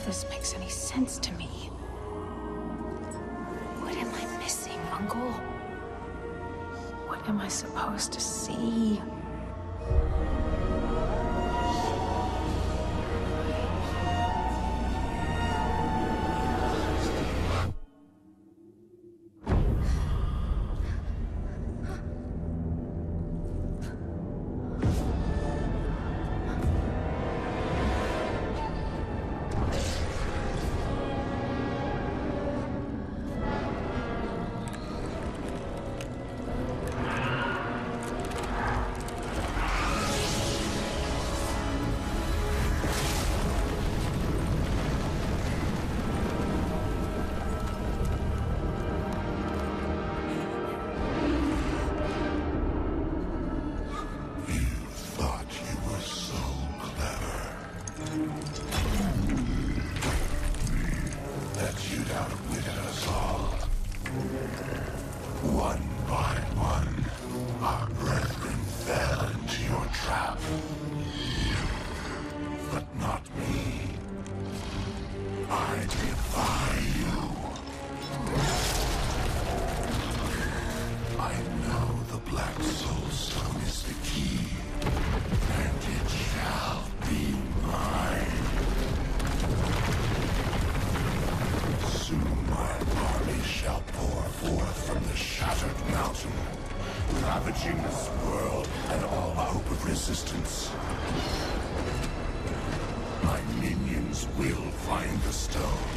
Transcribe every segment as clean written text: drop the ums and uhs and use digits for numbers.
of this makes any sense to me. What am I missing, Uncle? What am I supposed to see? Soulstone is the key, and it shall be mine. Soon my army shall pour forth from the shattered mountain, ravaging this world and all hope of resistance. My minions will find the stone,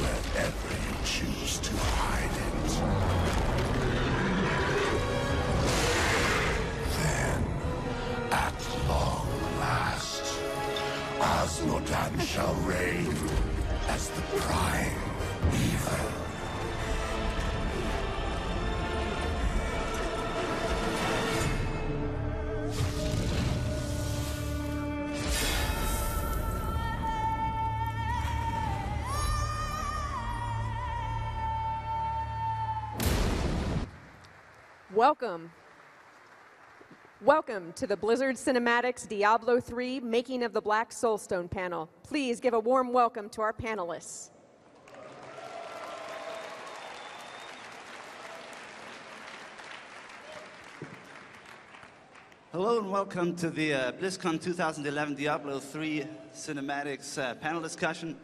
wherever you choose to hide it. At long last, Osmodan shall reign as the prime evil. Welcome to the Blizzard Cinematics Diablo 3 Making of the Black Soulstone panel. Please give a warm welcome to our panelists. Hello and welcome to the Blizzcon 2011 Diablo 3 Cinematics panel discussion.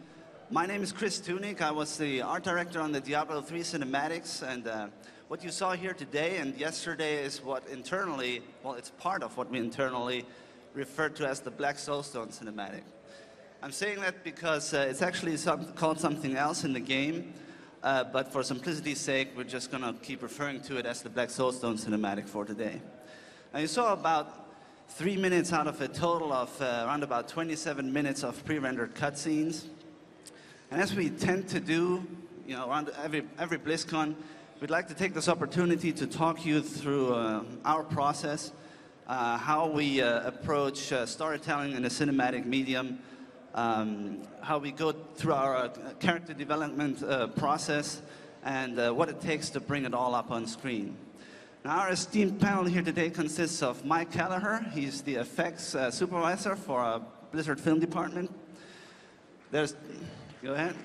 My name is Chris Tunick. I was the art director on the Diablo 3 Cinematics, and what you saw here today and yesterday is what internally, well, it's part of what we internally refer to as the Black Soulstone cinematic. I'm saying that because it's actually called something else in the game, but for simplicity's sake, we're just going to keep referring to it as the Black Soulstone cinematic for today. Now, you saw about 3 minutes out of a total of around about 27 minutes of pre-rendered cutscenes. And as we tend to do, you know, around every BlizzCon, we'd like to take this opportunity to talk you through our process, how we approach storytelling in a cinematic medium, how we go through our character development process, and what it takes to bring it all up on screen. Now, our esteemed panel here today consists of Mike Kelleher. He's the effects supervisor for our Blizzard film department. There's, go ahead.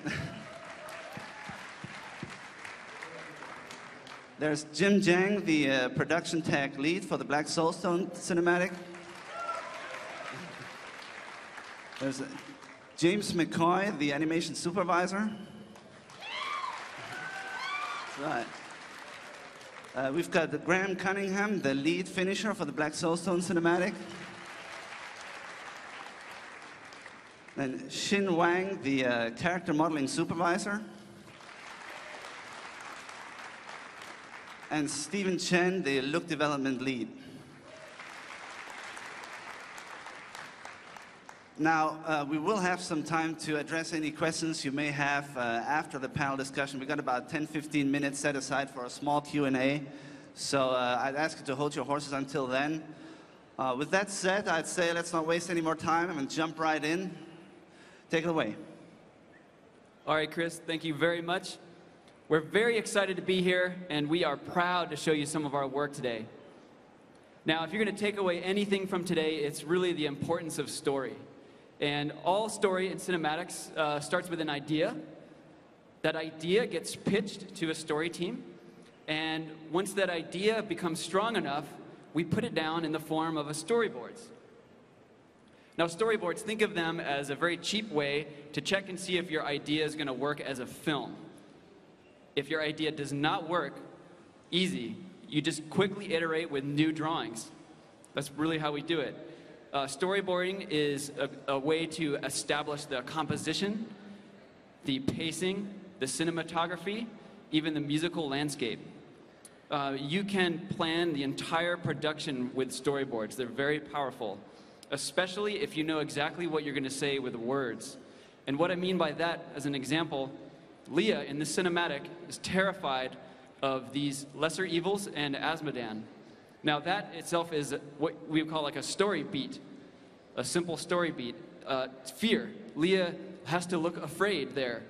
There's Jim Jang, the production tech lead for the Black Soulstone cinematic. There's James McCoy, the animation supervisor. That's right. We've got Graham Cunningham, the lead finisher for the Black Soulstone cinematic. Then Xin Wang, the character modeling supervisor. And Stephen Chen, the look development lead. Now, we will have some time to address any questions you may have after the panel discussion. We've got about 10-15 minutes set aside for a small Q&A. So I'd ask you to hold your horses until then. With that said, I'd say let's not waste any more time and jump right in. Take it away. All right, Chris, thank you very much. We're very excited to be here, and we are proud to show you some of our work today. Now, if you're going to take away anything from today, it's really the importance of story. And all story in cinematics starts with an idea. That idea gets pitched to a story team. And once that idea becomes strong enough, we put it down in the form of a storyboards. Now, storyboards, think of them as a very cheap way to check and see if your idea is going to work as a film. If your idea does not work, easy. You just quickly iterate with new drawings. That's really how we do it. Storyboarding is a way to establish the composition, the pacing, the cinematography, even the musical landscape. You can plan the entire production with storyboards. They're very powerful, especially if you know exactly what you're going to say with words. And what I mean by that, as an example, Leah in the cinematic is terrified of these lesser evils and Asmodan. Now that itself is what we call like a story beat, a simple story beat. Fear. Leah has to look afraid there.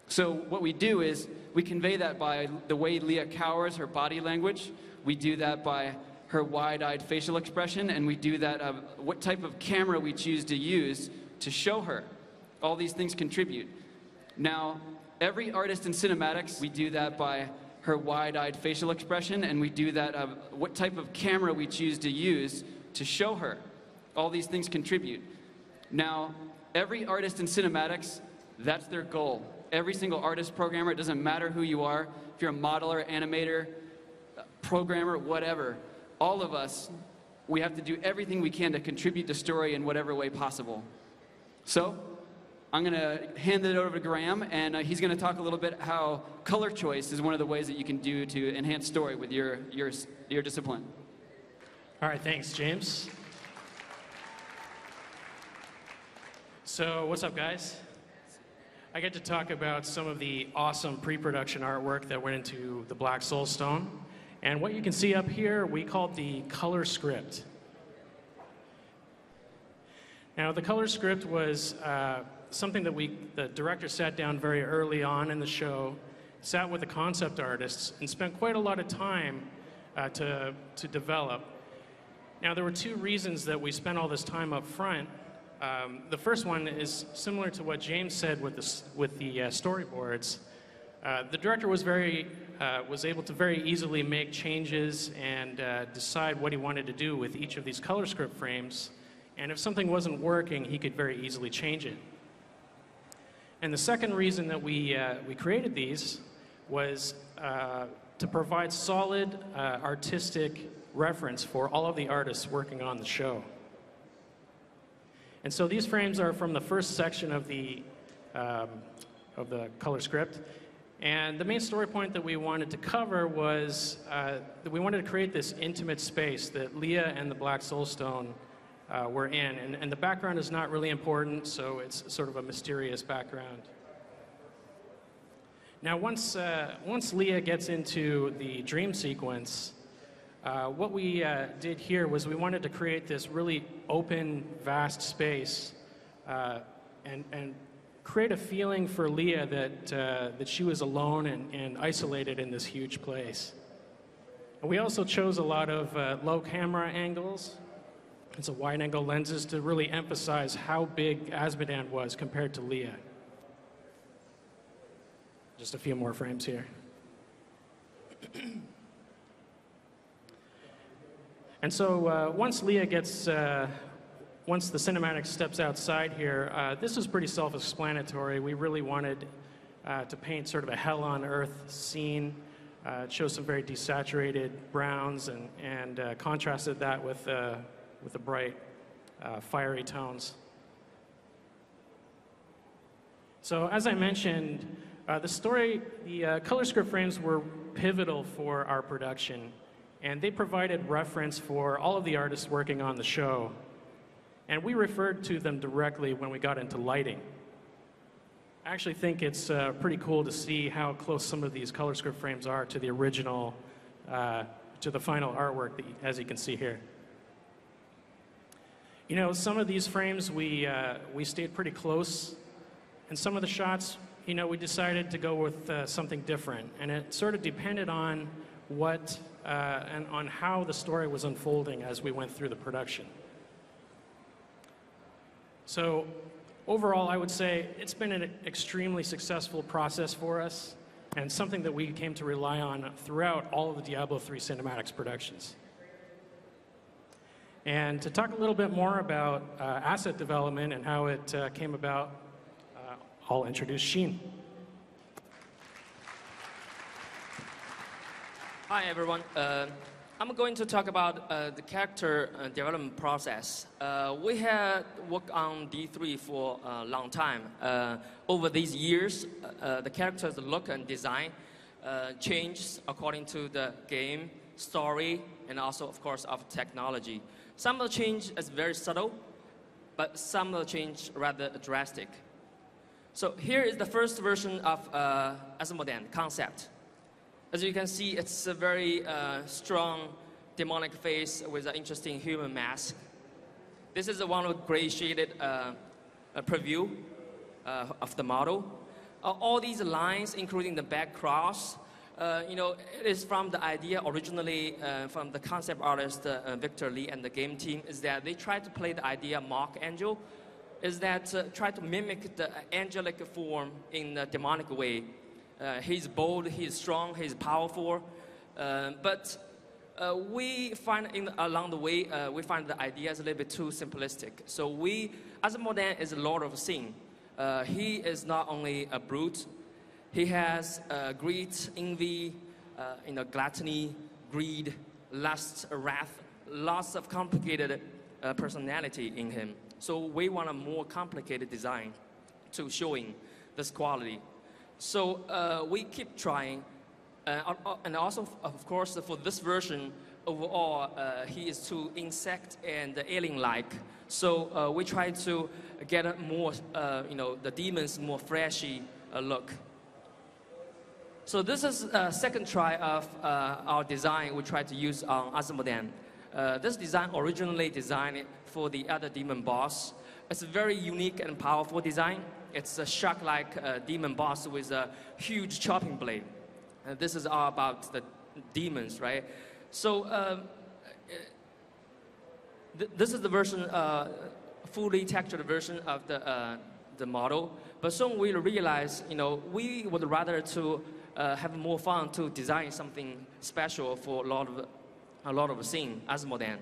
So what we do is we convey that by the way Leah cowers, her body language. We do that by her wide-eyed facial expression, and we do that of what type of camera we choose to use to show her. All these things contribute. Now, every artist in cinematics, we do that by her wide-eyed facial expression, and we do that of what type of camera we choose to use to show her. All these things contribute. Now, every artist in cinematics, that's their goal. Every single artist, programmer, it doesn't matter who you are, if you're a modeler, animator, programmer, whatever, all of us, we have to do everything we can to contribute to story in whatever way possible. So, I'm going to hand it over to Graham, and he's going to talk a little bit how color choice is one of the ways that you can do to enhance story with your discipline. All right, thanks, James. So, what's up, guys? I get to talk about some of the awesome pre-production artwork that went into the Black Soulstone. And what you can see up here, we called the color script. Now, the color script was something that the director sat down very early on in the show, sat with the concept artists, and spent quite a lot of time to develop. Now, there were two reasons that we spent all this time up front. The first one is similar to what James said with the storyboards. The director was able to very easily make changes and decide what he wanted to do with each of these color script frames. And if something wasn't working, he could very easily change it. And the second reason that we created these was to provide solid artistic reference for all of the artists working on the show. And so these frames are from the first section of the color script. And the main story point that we wanted to cover was that we wanted to create this intimate space that Leah and the Black Soulstone were in. And the background is not really important, so it's sort of a mysterious background. Now, once Leah gets into the dream sequence, what we did here was we wanted to create this really open, vast space and create a feeling for Leah that she was alone and isolated in this huge place. And we also chose a lot of low camera angles and some wide-angle lenses to really emphasize how big Asmodan was compared to Leah. Just a few more frames here. And so once the cinematic steps outside here, this is pretty self-explanatory. We really wanted to paint sort of a hell on earth scene. It shows some very desaturated browns and contrasted that with the bright, fiery tones. So as I mentioned, the color script frames were pivotal for our production. And they provided reference for all of the artists working on the show. And we referred to them directly when we got into lighting. I actually think it's pretty cool to see how close some of these color script frames are to the original, to the final artwork, as you can see here. You know, some of these frames we stayed pretty close. And some of the shots, you know, we decided to go with something different. And it sort of depended on and on how the story was unfolding as we went through the production. So overall, I would say it's been an extremely successful process for us and something that we came to rely on throughout all of the Diablo 3 cinematics productions. And to talk a little bit more about asset development and how it came about, I'll introduce Sheen. Hi, everyone. I'm going to talk about the character development process. We had worked on D3 for a long time. Over these years, the character's look and design changed according to the game, story, and also, of course, of technology. Some of the change is very subtle, but some of the change rather drastic. So here is the first version of Asmodean concept. As you can see, it's a very strong demonic face with an interesting human mask. This is one of the gray shaded preview of the model. All these lines, including the back cross, it is from the idea originally from the concept artist Victor Lee and the game team, is that they tried to play the idea mock angel, is that try to mimic the angelic form in a demonic way. He's bold, he's strong, he's powerful, but we find along the way, we find the ideas a little bit too simplistic. So Asmodean is a Lord of Sin. He is not only a brute, he has greed, envy, gluttony, greed, lust, wrath, lots of complicated personality in him. So we want a more complicated design to showing this quality. So we keep trying, and also, of course, for this version, overall, he is too insect and alien-like. So we try to get a more, the demons more flashy look. So this is a second try of our design we tried to use on Asmodean. This design originally designed for the other demon boss. It's a very unique and powerful design. It's a shark-like demon boss with a huge chopping blade. This is all about the demons, right? So this is the version, fully textured version of the model. But soon we realized, we would rather to have more fun to design something special for a lot of scene, Asmodean.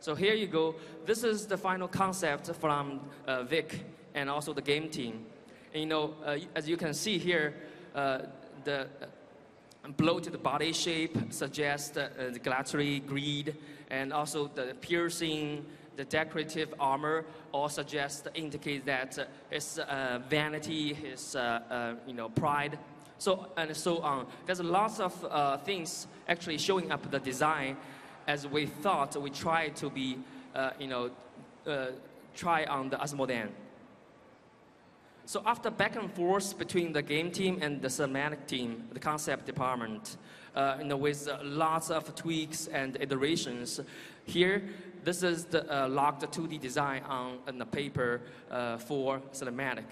So here you go. This is the final concept from Vic and also the game team. And, as you can see here, the bloated body shape suggests the gluttony, greed, and also the piercing, the decorative armor all indicate that his vanity, his pride, and so on. There's lots of things actually showing up the design as we thought we tried to be, try on the Asmodean. So after back and forth between the game team and the cinematic team, the concept department, with lots of tweaks and iterations, here, this is the locked 2D design on the paper for cinematic.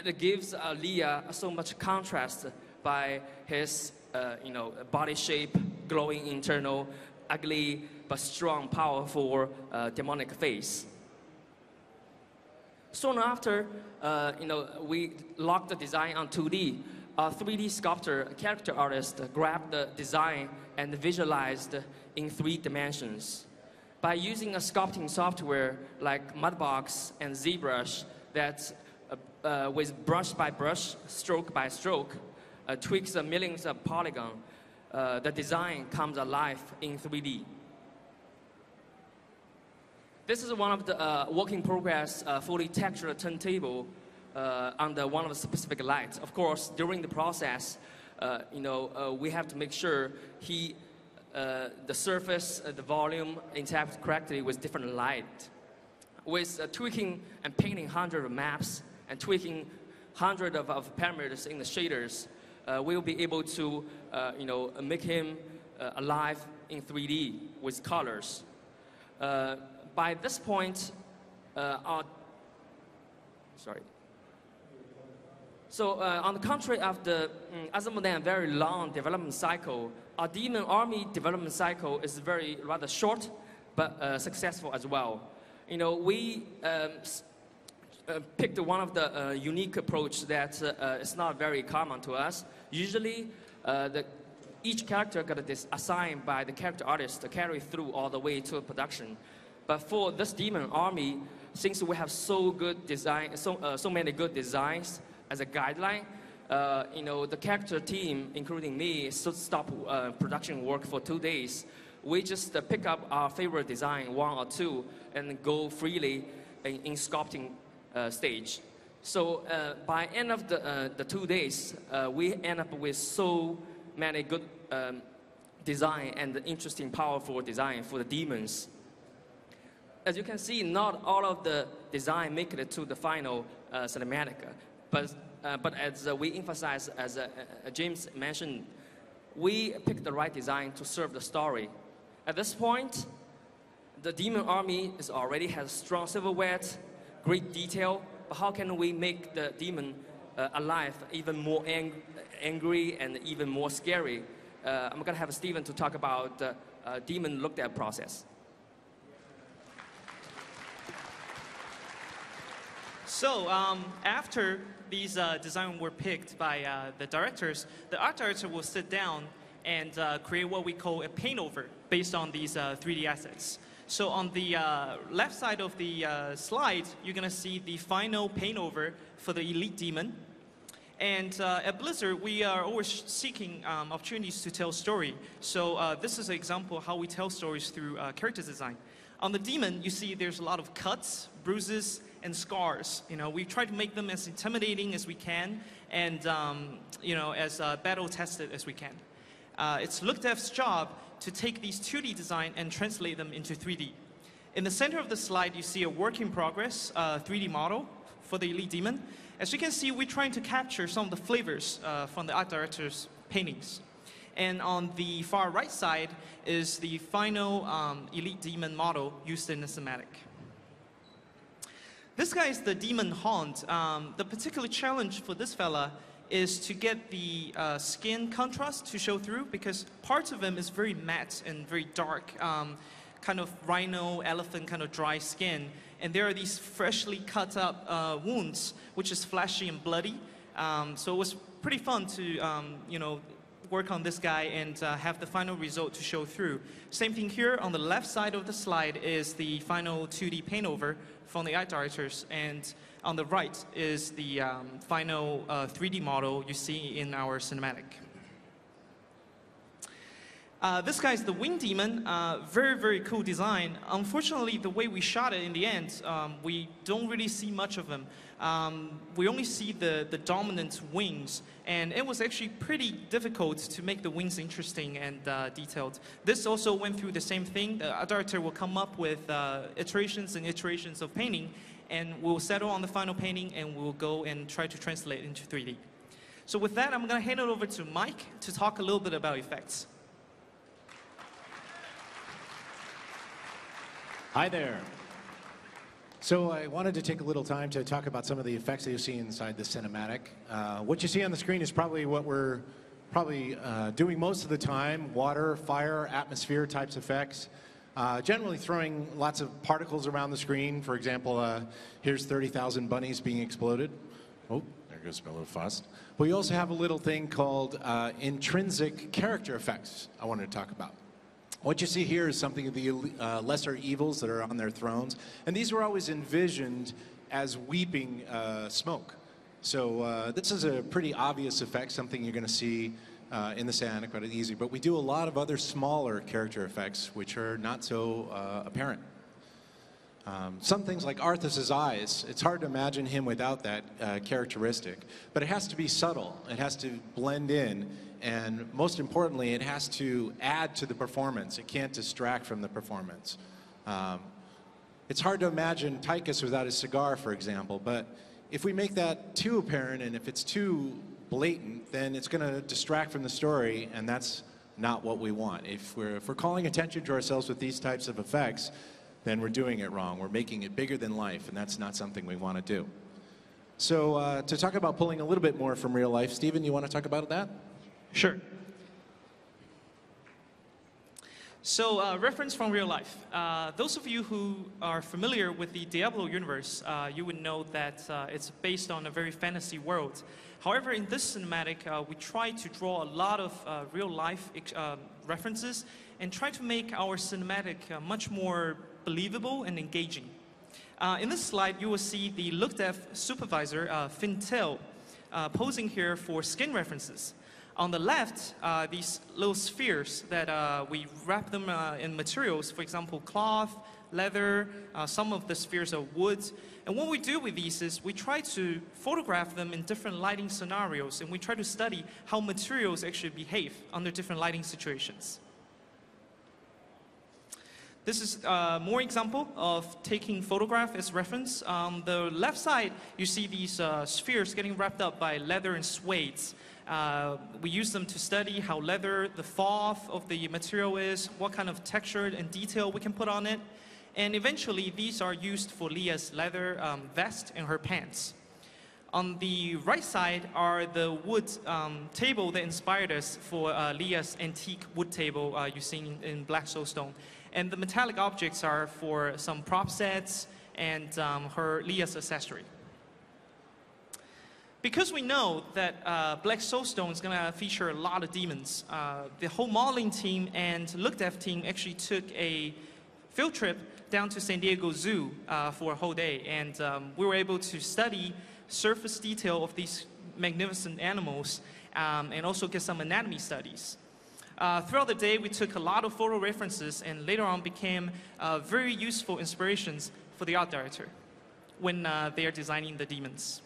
It gives Leah so much contrast by his, body shape, glowing internal, ugly but strong, powerful, demonic face. Soon after, we locked the design on 2D. A 3D sculptor, character artist, grabbed the design and visualized in 3 dimensions. By using a sculpting software like Mudbox and ZBrush that with brush by brush, stroke by stroke, tweaks the millions of polygons, the design comes alive in 3D. This is one of the work in progress fully textured turntable under one of the specific lights. Of course, during the process, we have to make sure the surface, the volume interacts correctly with different light. With tweaking and painting hundreds of maps and tweaking hundreds of parameters in the shaders, we'll be able to, make him alive in 3D with colors. By this point, So on the contrary of the Asmodean very long development cycle, our demon army development cycle is rather short, but successful as well. we picked one of the unique approach that is not very common to us. Usually, each character got assigned by the character artist to carry through all the way to production. But for this demon army, since we have so many good designs as a guideline, the character team, including me, stop production work for 2 days. We just pick up our favorite design, 1 or 2, and go freely in sculpting stage. So by end of the 2 days, we end up with so many good design and interesting, powerful design for the demons. As you can see, not all of the design make it to the final cinematic, but as we emphasize, as James mentioned, we picked the right design to serve the story. At this point, the demon army already has strong silhouette, great detail, but how can we make the demon alive, even more angry and even more scary? I'm gonna have Steven to talk about the demon look at process. So after these designs were picked by the directors, the art director will sit down and create what we call a paint over based on these 3D assets. So on the left side of the slide, you're going to see the final paint over for the elite demon. And at Blizzard, we are always seeking opportunities to tell story. So this is an example of how we tell stories through character design. On the demon, you see there's a lot of cuts, bruises, and scars. We try to make them as intimidating as we can, and as battle tested as we can. It's Lookdev's job to take these 2D design and translate them into 3D. In the center of the slide, you see a work in progress 3D model for the elite demon. As you can see, we're trying to capture some of the flavors from the art director's paintings. And on the far right side is the final elite demon model used in the cinematic. This guy is the Demon Haunt. The particular challenge for this fella is to get the skin contrast to show through, because parts of him is very matte and very dark, kind of rhino, elephant kind of dry skin. And there are these freshly cut up wounds, which is flashy and bloody. So it was pretty fun to work on this guy and have the final result to show through. Same thing here on the left side of the slide is the final 2D paint over from the art directors, and on the right is the final 3D model you see in our cinematic. This guy is the Wing Demon. Very, very cool design. Unfortunately, the way we shot it in the end, we don't really see much of him. We only see the dominant wings, and it was actually pretty difficult to make the wings interesting and detailed. This also went through the same thing. The art director will come up with iterations and iterations of painting, and we'll settle on the final painting, and we'll go and try to translate it into 3D. So with that, I'm going to hand it over to Mike to talk a little bit about effects. Hi there. So I wanted to take a little time to talk about some of the effects that you see inside the cinematic. What you see on the screen is probably what we're doing most of the time: water, fire, atmosphere types effects. Generally throwing lots of particles around the screen. For example, here's 30,000 bunnies being exploded. Oh, there goes my little fast. But we also have a little thing called intrinsic character effects I wanted to talk about. What you see here is something of the lesser evils that are on their thrones. And these were always envisioned as weeping smoke. So this is a pretty obvious effect, something you're going to see in the cinematic quite easy. But we do a lot of other smaller character effects, which are not so apparent. Some things like Arthas's eyes, it's hard to imagine him without that characteristic. But it has to be subtle. It has to blend in. And most importantly, it has to add to the performance. It can't distract from the performance. It's hard to imagine Tychus without his cigar, for example. But if we make that too apparent and if it's too blatant, then it's going to distract from the story, and that's not what we want. If we're calling attention to ourselves with these types of effects, then we're doing it wrong. We're making it bigger than life, and that's not something we want to do. So to talk about pulling a little bit more from real life, Stephen, you want to talk about that? Sure. So, reference from real life. Those of you who are familiar with the Diablo universe, you would know that it's based on a very fantasy world. However, in this cinematic, we try to draw a lot of real-life references and try to make our cinematic much more believable and engaging. In this slide, you will see the look dev supervisor, Fintel, posing here for skin references. On the left, these little spheres that we wrap them in materials, for example, cloth, leather, some of the spheres are wood. And what we do with these is we try to photograph them in different lighting scenarios, and we try to study how materials actually behave under different lighting situations. This is more example of taking photograph as reference. On the left side, you see these spheres getting wrapped up by leather and suede. We use them to study how leather, the fall of the material is, what kind of texture and detail we can put on it. And eventually, these are used for Leah's leather vest and her pants. On the right side are the wood table that inspired us for Leah's antique wood table you see in Black Soulstone. And the metallic objects are for some prop sets and Leah's accessory. Because we know that Black Soulstone is going to feature a lot of demons, the whole modeling team and look dev team actually took a field trip down to San Diego Zoo for a whole day. And we were able to study surface detail of these magnificent animals and also get some anatomy studies. Throughout the day, we took a lot of photo references and later on became very useful inspirations for the art director when they are designing the demons.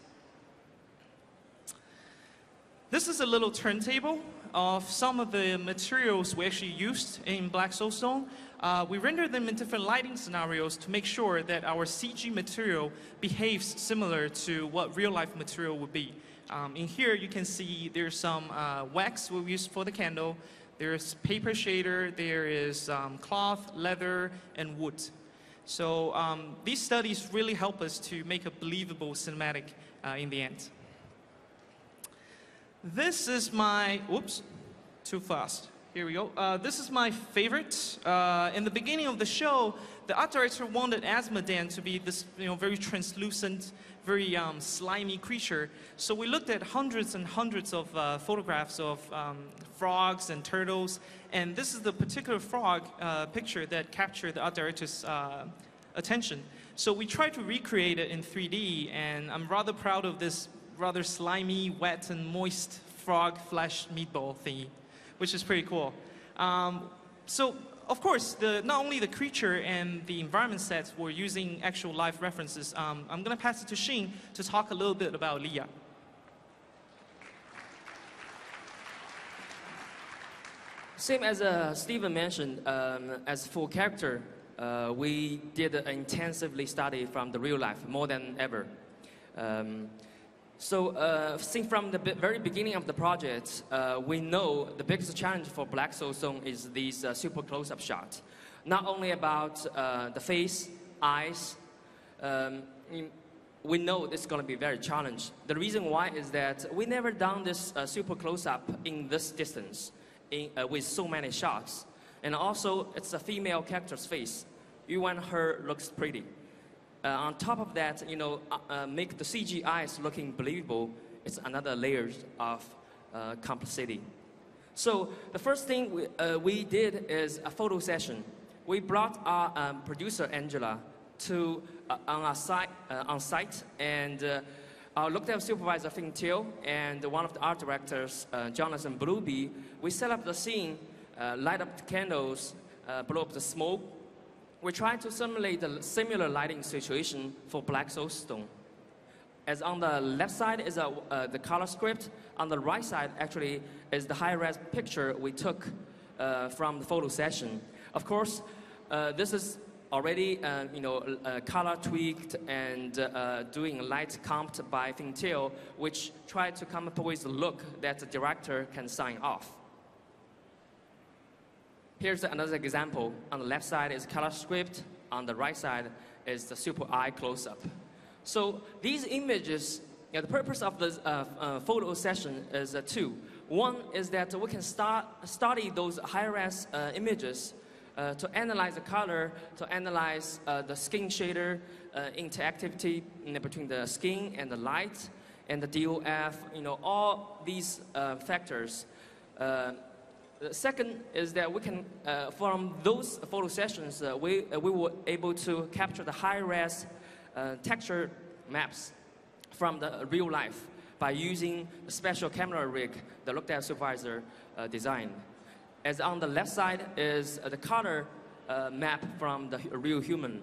This is a little turntable of some of the materials we actually used in Black Soulstone. We rendered them in different lighting scenarios to make sure that our CG material behaves similar to what real-life material would be. In here, you can see there's some wax we used for the candle. There's paper shader, there is cloth, leather, and wood. So these studies really help us to make a believable cinematic in the end. This is my, oops, too fast. Here we go. This is my favorite. In the beginning of the show, the art director wanted Asmodan to be this very translucent, very slimy creature. So we looked at hundreds and hundreds of photographs of frogs and turtles. And this is the particular frog picture that captured the art director's attention. So we tried to recreate it in 3D, and I'm rather proud of this rather slimy, wet, and moist frog flesh meatball thingy, which is pretty cool. So, of course, not only the creature and the environment sets were using actual live references. I'm going to pass it to Xin to talk a little bit about Leah. Same as Steven mentioned, as for character, we did an intensively study from the real life, more than ever. So, since from the very beginning of the project, we know the biggest challenge for Black Soulstone is these super close-up shots. Not only about the face, eyes, we know it's going to be very challenging. The reason why is that we never done this super close-up in this distance with so many shots. And also, it's a female character's face. You want her looks pretty. On top of that, make the CG eyes looking believable. It's another layer of complexity. So the first thing we did is a photo session. We brought our producer Angela to on site, and our look dev supervisor Fing Teo and one of the art directors Jonathan Blueby. We set up the scene, light up the candles, blow up the smoke. We try to simulate a similar lighting situation for Black Soulstone. As on the left side is the color script, on the right side actually is the high-res picture we took from the photo session. Of course, this is already color tweaked and doing light comped by Fing Teo, which tried to come up with a look that the director can sign off. Here's another example. On the left side is color script. On the right side is the super eye close-up. So these images, the purpose of this photo session is two. One is that we can study those high-res images to analyze the color, to analyze the skin shader, interactivity between the skin and the light, and the DOF, all these factors. The second is that we can, from those photo sessions, we were able to capture the high-res texture maps from the real life by using the special camera rig the look dev supervisor designed. As on the left side is the color map from the real human,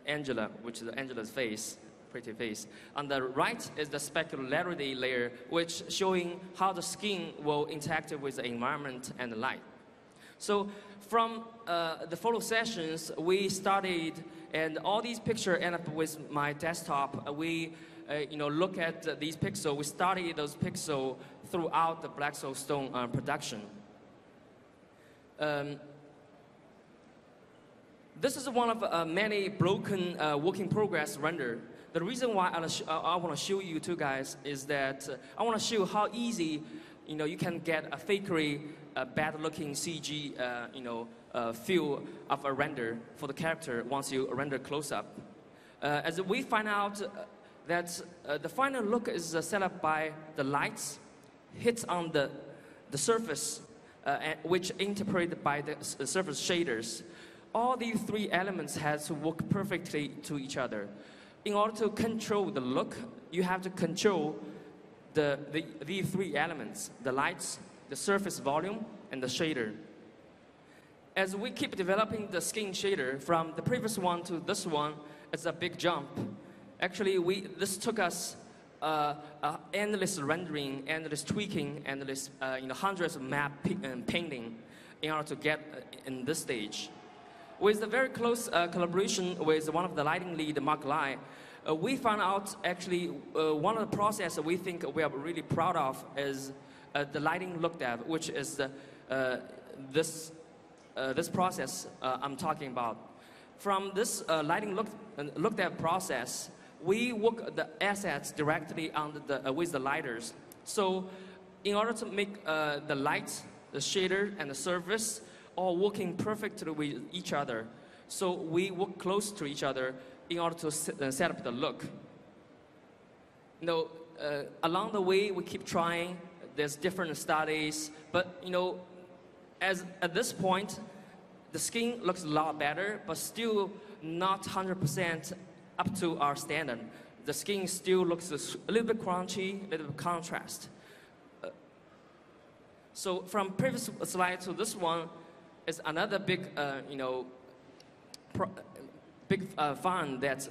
Angela, which is Angela's face. Pretty face. On the right is the specularity layer, which showing how the skin will interact with the environment and the light. So from the photo sessions, we started, and all these pictures end up with my desktop. We look at these pixels. We study those pixels throughout the Black Soulstone production. This is one of many broken work in progress render. The reason why I want to show you two guys is that I want to show how easy, you can get a fakery, bad-looking CG, feel of a render for the character once you render close-up. As we find out that the final look is set up by the lights hits on the surface, which interpreted by the surface shaders. All these three elements have to work perfectly to each other. In order to control the look, you have to control these three elements: the lights, the surface volume, and the shader. As we keep developing the skin shader from the previous one to this one, it's a big jump. Actually, this took us endless rendering, endless tweaking, endless hundreds of map painting in order to get in this stage. With a very close collaboration with one of the lighting lead, Mark Lai, we found out actually one of the processes we think we are really proud of is the lighting look dev, which is this process I'm talking about. From this lighting look dev process, we work the assets directly on with the lighters. So in order to make the light, the shader, and the surface all working perfectly with each other. So we work close to each other in order to set up the look. Along the way, we keep trying. There's different studies, but at this point, the skin looks a lot better, but still not 100% up to our standard. The skin still looks a little bit crunchy, a little bit contrast. So from previous slide to this one, is another big, fun that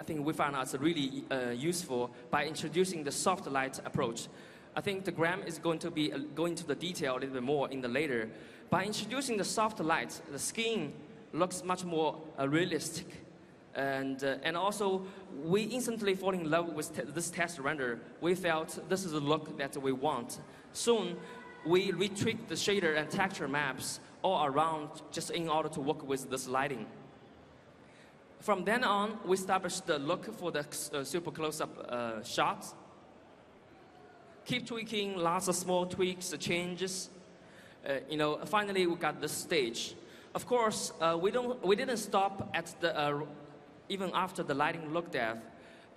I think we found out really useful by introducing the soft light approach. I think the Graham is going to be going to the detail a little bit more in the later. By introducing the soft light, the skin looks much more realistic, and also we instantly fall in love with this test render. We felt this is the look that we want. Soon, we retweaked the shader and texture maps all around just in order to work with this lighting. From then on, we established the look for the super close-up shots. Keep tweaking, lots of small tweaks, changes. Finally, we got this stage. Of course, we didn't stop at even after the lighting look dev.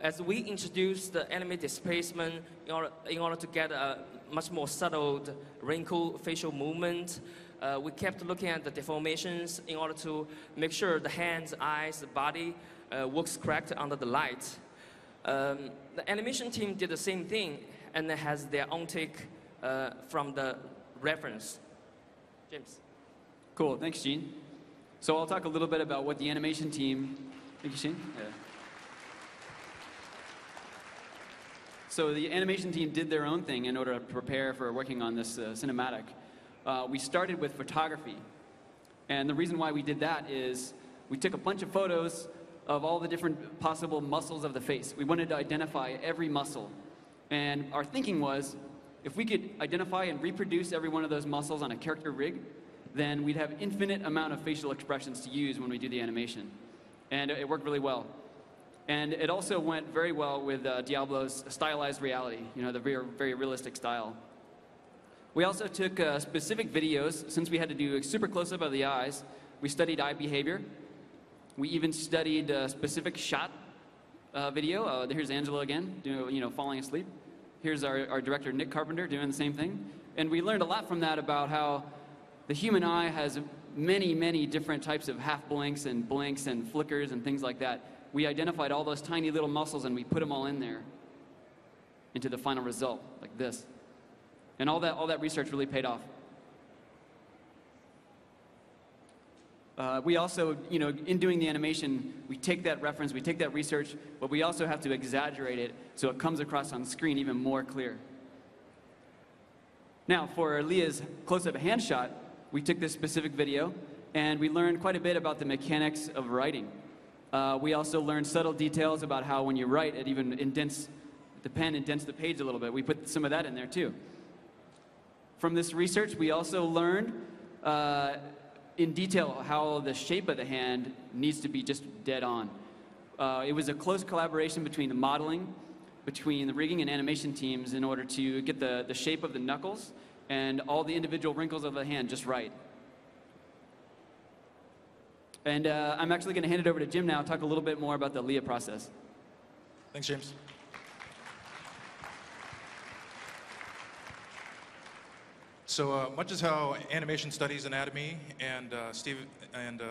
As we introduced the enemy displacement in order to get a much more subtle wrinkle facial movement, we kept looking at the deformations in order to make sure the hands, eyes, the body works correct under the light. The animation team did the same thing and has their own take from the reference. James. Cool, thanks, Gene. So I'll talk a little bit about what the animation team. Thank you, Shane. Yeah. So the animation team did their own thing in order to prepare for working on this cinematic. We started with photography. And the reason why we did that is we took a bunch of photos of all the different possible muscles of the face. We wanted to identify every muscle. And our thinking was, if we could identify and reproduce every one of those muscles on a character rig, then we'd have infinite amount of facial expressions to use when we do the animation. And it worked really well. And it also went very well with Diablo's stylized reality, the very, very realistic style. We also took specific videos. Since we had to do a super close-up of the eyes, we studied eye behavior. We even studied a specific shot video. Here's Angela again, falling asleep. Here's our director, Nick Carpenter, doing the same thing. And we learned a lot from that about how the human eye has many, many different types of half blinks and flickers and things like that. We identified all those tiny little muscles and we put them all in there into the final result, like this. And all that research really paid off. We also, in doing the animation, we take that reference, we take that research, but we also have to exaggerate it so it comes across on screen even more clear. Now, for Leah's close-up hand shot, we took this specific video, and we learned quite a bit about the mechanics of writing. We also learned subtle details about how when you write, it even indents, the pen indents the page a little bit. We put some of that in there, too. From this research, we also learned in detail how the shape of the hand needs to be just dead on. It was a close collaboration between the modeling, between the rigging and animation teams in order to get the shape of the knuckles and all the individual wrinkles of the hand just right. And I'm actually going to hand it over to Jim now to talk a little bit more about the Leah process. Thanks, James. So much as how animation studies anatomy, and Steve and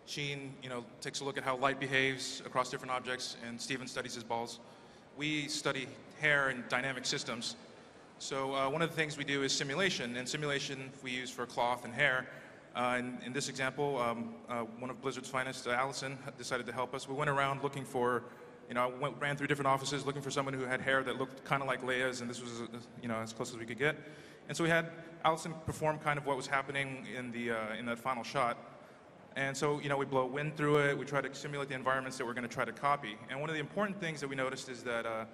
Sheen, takes a look at how light behaves across different objects, and Steven studies his balls, we study hair and dynamic systems. So one of the things we do is simulation, and simulation we use for cloth and hair. In this example, one of Blizzard's finest, Allison, decided to help us. We went around looking for, ran through different offices looking for someone who had hair that looked kind of like Leia's, and this was, as close as we could get. And so we had Allison perform kind of what was happening in that final shot. And so, we blow wind through it. We try to simulate the environments that we're going to try to copy. And one of the important things that we noticed is that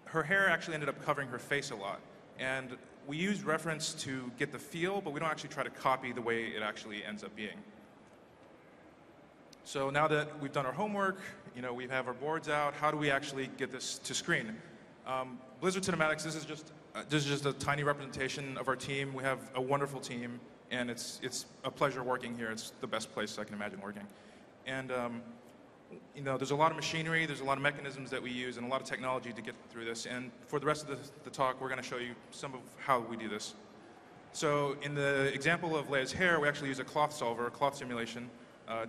her hair actually ended up covering her face a lot. And we use reference to get the feel, but we don't actually try to copy the way it actually ends up being. So now that we've done our homework, we have our boards out, how do we actually get this to screen? Blizzard Cinematics, this is just a tiny representation of our team. We have a wonderful team, and it's a pleasure working here. It's the best place I can imagine working. And there's a lot of machinery, there's a lot of mechanisms that we use, and a lot of technology to get through this. And for the rest of the talk, we're going to show you some of how we do this. So in the example of Leia's hair, we actually use a cloth solver, a cloth simulation,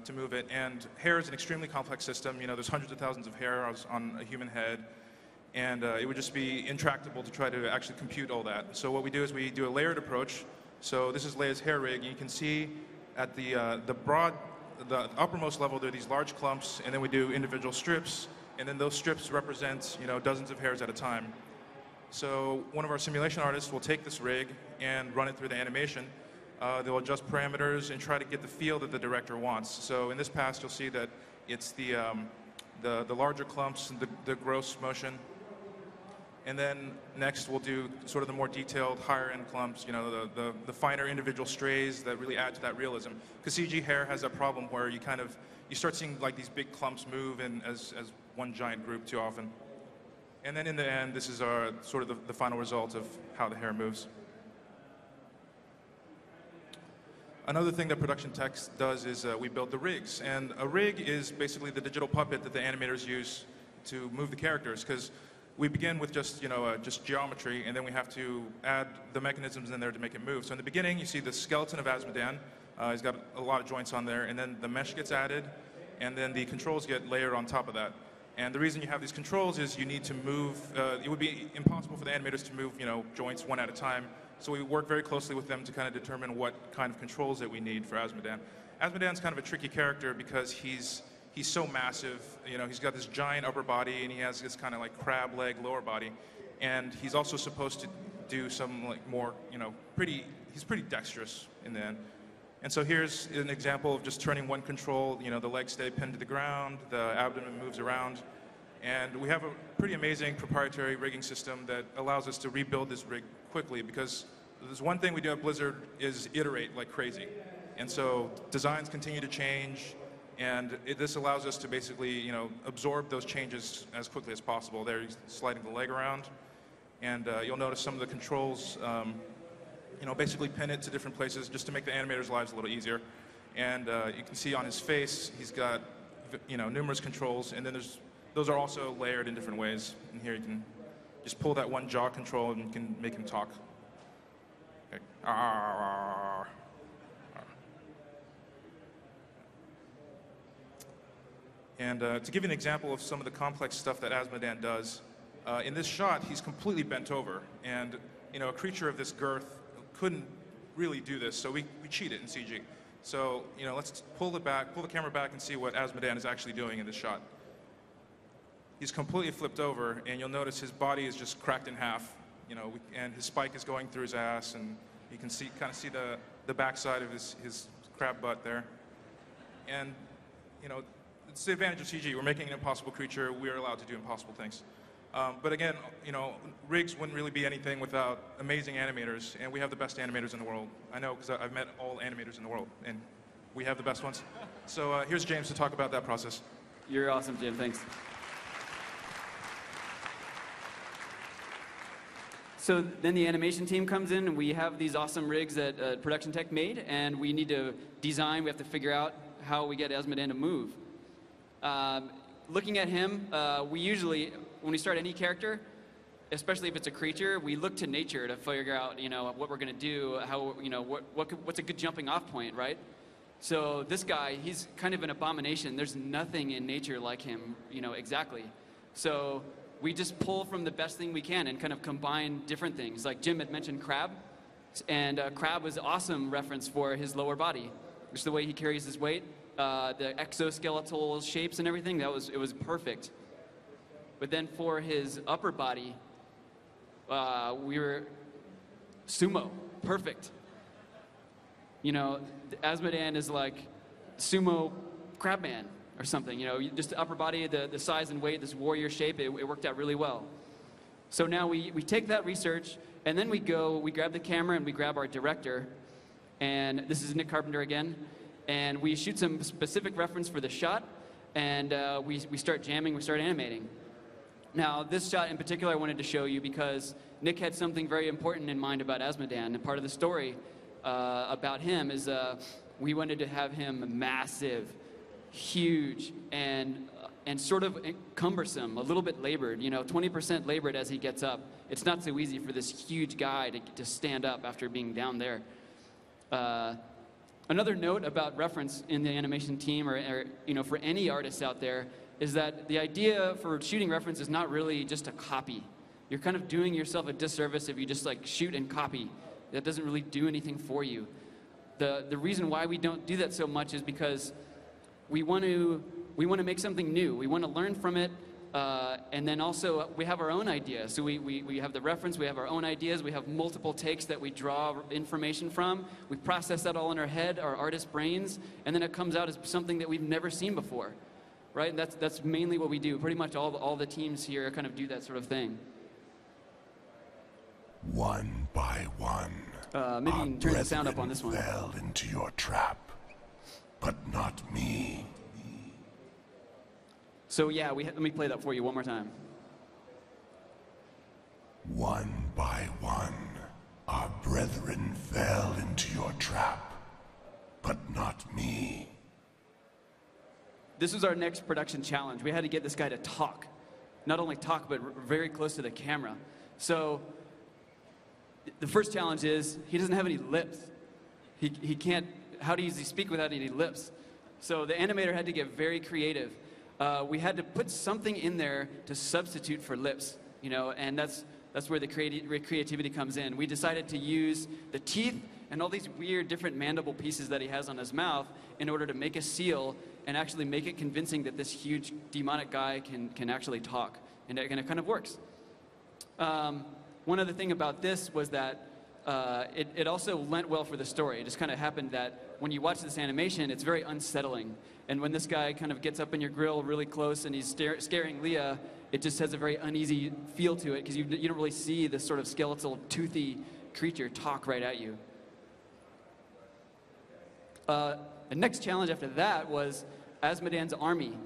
to move it. And hair is an extremely complex system. There's hundreds of thousands of hairs on a human head. And it would just be intractable to try to actually compute all that. So what we do is we do a layered approach. So this is Leia's hair rig. And you can see at the uppermost level, there are these large clumps, and then we do individual strips. And then those strips represent, dozens of hairs at a time. So one of our simulation artists will take this rig and run it through the animation. They'll adjust parameters and try to get the feel that the director wants. So in this pass, you'll see that it's the larger clumps, the gross motion. And then next we'll do sort of the more detailed, higher-end clumps, the finer individual strays that really add to that realism. Because CG hair has a problem where you start seeing like these big clumps move as one giant group too often. And then in the end, this is our sort of the final result of how the hair moves. Another thing that production tech does is we build the rigs. And a rig is basically the digital puppet that the animators use to move the characters. Because we begin with just geometry, and then we have to add the mechanisms in there to make it move. So in the beginning, you see the skeleton of Asmodan. He's got a lot of joints on there, and then the mesh gets added, and then the controls get layered on top of that. And the reason you have these controls is you need to move. It would be impossible for the animators to move, joints one at a time. So we work very closely with them to kind of determine what kind of controls that we need for Asmodan. Asmodan's kind of a tricky character because he's so massive. He's got this giant upper body, and he has this kind of like crab leg lower body. And he's also supposed to do some like more, he's pretty dexterous in the end. And so here's an example of just turning one control. The legs stay pinned to the ground, the abdomen moves around. And we have a pretty amazing proprietary rigging system that allows us to rebuild this rig quickly, because there's one thing we do at Blizzard is iterate like crazy. And so designs continue to change. And this allows us to basically, absorb those changes as quickly as possible. There, he's sliding the leg around, and you'll notice some of the controls basically pin it to different places just to make the animators' lives a little easier. And you can see on his face, he's got numerous controls, and then those are also layered in different ways. And here you can just pull that one jaw control and you can make him talk. Okay. And to give you an example of some of the complex stuff that Azmodan does, in this shot, he's completely bent over. And a creature of this girth couldn't really do this, so we cheat it in CG. So let's pull the camera back and see what Azmodan is actually doing in this shot. He's completely flipped over, and you'll notice his body is just cracked in half, and his spike is going through his ass, and you can kind of see the backside of his crab butt there. And it's the advantage of CG. We're making an impossible creature. We're allowed to do impossible things. But again, rigs wouldn't really be anything without amazing animators, and we have the best animators in the world. I know because I've met all animators in the world, and we have the best ones. So here's James to talk about that process. You're awesome, Jim. Thanks. So then the animation team comes in, and we have these awesome rigs that Production Tech made, and we need to design. We have to figure out how we get Azmodan to move. Looking at him, we usually, when we start any character, especially if it's a creature, we look to nature to figure out, what we're going to do, how, what's a good jumping off point, right? So this guy, he's kind of an abomination. There's nothing in nature like him, exactly. So we just pull from the best thing we can and kind of combine different things. Like Jim had mentioned crab, and crab was an awesome reference for his lower body, just the way he carries his weight, the exoskeletal shapes and everything. It was perfect. But then for his upper body, we were sumo, perfect. Azmodan is like sumo crabman or something, just the upper body, the size and weight, this warrior shape, it worked out really well. So now we take that research, and then we grab the camera and we grab our director, and this is Nick Carpenter again, and we shoot some specific reference for the shot, and we start jamming, we start animating. Now, this shot in particular I wanted to show you because Nick had something very important in mind about Azmodan, and part of the story about him is we wanted to have him massive, huge, and sort of cumbersome, a little bit labored, 20% labored as he gets up. It's not so easy for this huge guy to stand up after being down there. Another note about reference in the animation team or for any artists out there is that the idea for shooting reference is not really just a copy. You're kind of doing yourself a disservice if you just like shoot and copy. That doesn't really do anything for you. The reason why we don't do that so much is because we want to make something new. We want to learn from it, and then also we have our own ideas. So we have the reference, we have our own ideas, we have multiple takes that we draw information from. We process that all in our head, our artist brains, and then it comes out as something that we've never seen before, right? And that's mainly what we do. Pretty much all the teams here kind of do that sort of thing. One by one, maybe you can turn the sound up on this one. Fell into your trap, but not me. So yeah, let me play that for you one more time. One by one, our brethren fell into your trap, but not me. This was our next production challenge. We had to get this guy to talk. Not only talk, but very close to the camera. So the first challenge is he doesn't have any lips. He can't, how does he speak without any lips? So the animator had to get very creative. We had to put something in there to substitute for lips, and that's where the creativity comes in. We decided to use the teeth and all these weird different mandible pieces that he has on his mouth in order to make a seal and actually make it convincing that this huge demonic guy can actually talk, and it kind of works. One other thing about this was that it also lent well for the story. It just kind of happened that when you watch this animation, it's very unsettling. And when this guy kind of gets up in your grill really close and he's scaring Leah, it just has a very uneasy feel to it because you don't really see this sort of skeletal, toothy creature talk right at you. The next challenge after that was Azmodan's army.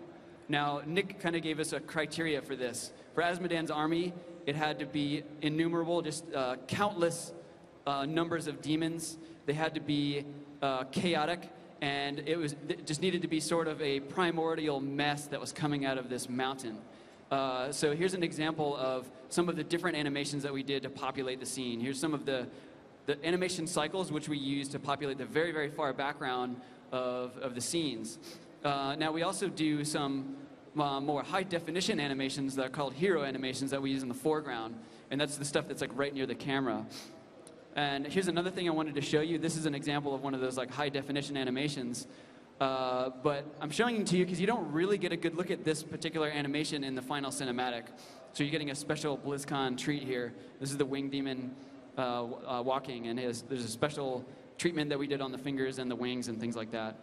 Now, Nick kind of gave us a criteria for this. For Azmodan's army, it had to be innumerable, just countless numbers of demons. They had to be chaotic, and it just needed to be sort of a primordial mess that was coming out of this mountain. So here's an example of some of the different animations that we did to populate the scene. Here's some of the animation cycles which we use to populate the very, very far background of the scenes. Now we also do some more high definition animations that are called hero animations that we use in the foreground. And that's the stuff that's like right near the camera. And here's another thing I wanted to show you. This is an example of one of those like high definition animations. But I'm showing it to you because you don't really get a good look at this particular animation in the final cinematic. So you're getting a special BlizzCon treat here. This is the winged demon walking, and there's a special treatment that we did on the fingers and the wings and things like that.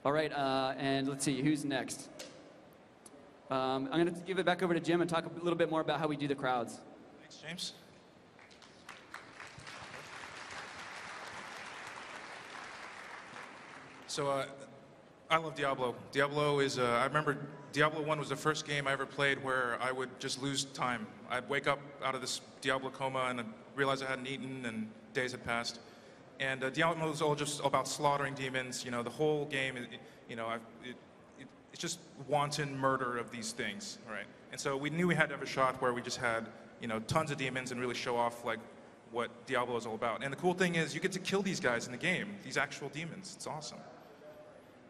All right, and let's see, who's next? I'm going to give it back over to Jim and talk a little bit more about how we do the crowds. Thanks, James. So I love Diablo. Diablo is, I remember Diablo 1 was the first game I ever played where I would just lose time. I'd wake up out of this Diablo coma and I'd realize I hadn't eaten and days had passed. And Diablo was all just about slaughtering demons. You know, the whole game, it's just wanton murder of these things, right? And so we knew we had to have a shot where we just had, tons of demons and really show off like what Diablo is all about. And the cool thing is you get to kill these guys in the game, these actual demons. It's awesome.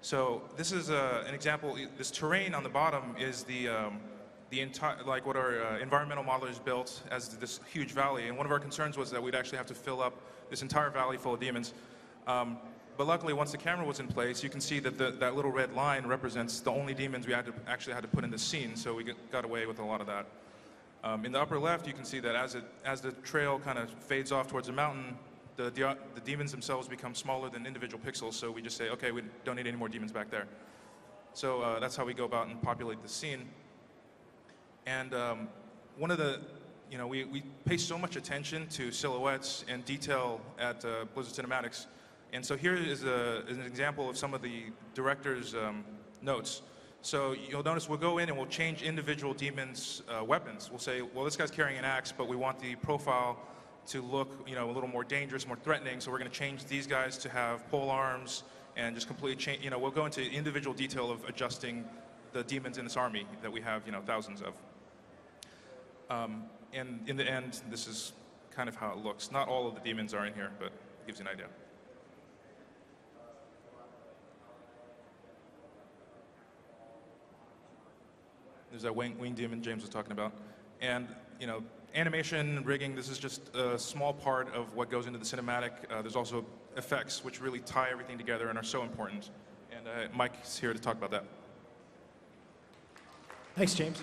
So this is an example. This terrain on the bottom is the entire, like what our environmental modelers built as this huge valley. And one of our concerns was that we'd actually have to fill up this entire valley full of demons. But luckily, once the camera was in place, you can see that that little red line represents the only demons we actually had to put in the scene. So we got away with a lot of that. In the upper left, you can see that as the trail kind of fades off towards the mountain, the demons themselves become smaller than individual pixels, so we just say, okay, we don't need any more demons back there. So that's how we go about and populate the scene. And one of the, we pay so much attention to silhouettes and detail at Blizzard Cinematics. And so here is an example of some of the director's notes. So you'll notice we'll go in and we'll change individual demons' weapons. We'll say, well, this guy's carrying an axe, but we want the profile to look, a little more dangerous, more threatening. So we're going to change these guys to have pole arms and just completely change. We'll go into individual detail of adjusting the demons in this army that we have, thousands of. And in the end, this is kind of how it looks. Not all of the demons are in here, but it gives you an idea. There's that wing demon James was talking about. And, animation, rigging, this is just a small part of what goes into the cinematic. There's also effects, which really tie everything together and are so important. And Mike's here to talk about that. Thanks, James.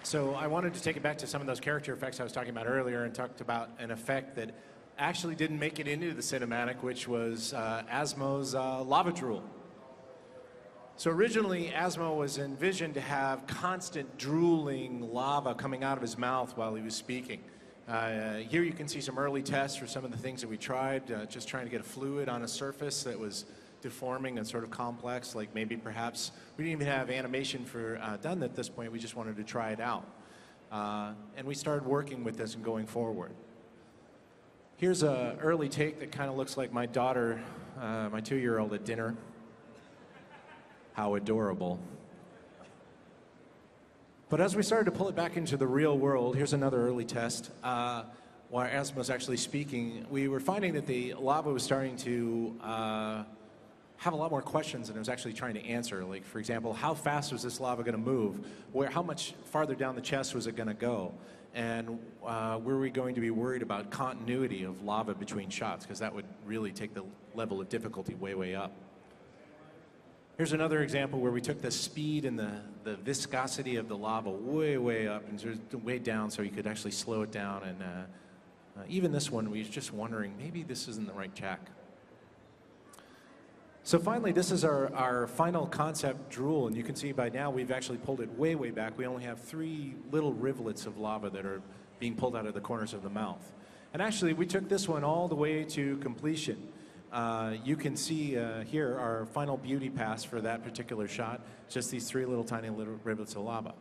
So I wanted to take it back to some of those character effects I was talking about earlier and talked about an effect that actually didn't make it into the cinematic, which was Asmo's lava drool. So originally, Asmo was envisioned to have constant drooling lava coming out of his mouth while he was speaking. Here you can see some early tests for some of the things that we tried, just trying to get a fluid on a surface that was deforming and sort of complex, like maybe perhaps we didn't even have animation for done at this point, we just wanted to try it out. And we started working with this and going forward. Here's an early take that kind of looks like my daughter, my 2-year-old at dinner. How adorable. But as we started to pull it back into the real world, here's another early test. While Asmo was actually speaking, we were finding that the lava was starting to have a lot more questions than it was actually trying to answer. Like, for example, how fast was this lava going to move? How much farther down the chest was it going to go? And were we going to be worried about continuity of lava between shots? Because that would really take the level of difficulty way, way up. Here's another example where we took the speed and the viscosity of the lava way, way up and sort of way down so you could actually slow it down. And even this one, we were just wondering, maybe this isn't the right track. So finally, this is our final concept drool, and you can see by now we've actually pulled it way, way back. We only have 3 little rivulets of lava that are being pulled out of the corners of the mouth. And actually, we took this one all the way to completion. You can see here our final beauty pass for that particular shot, just these 3 tiny little rivulets of lava.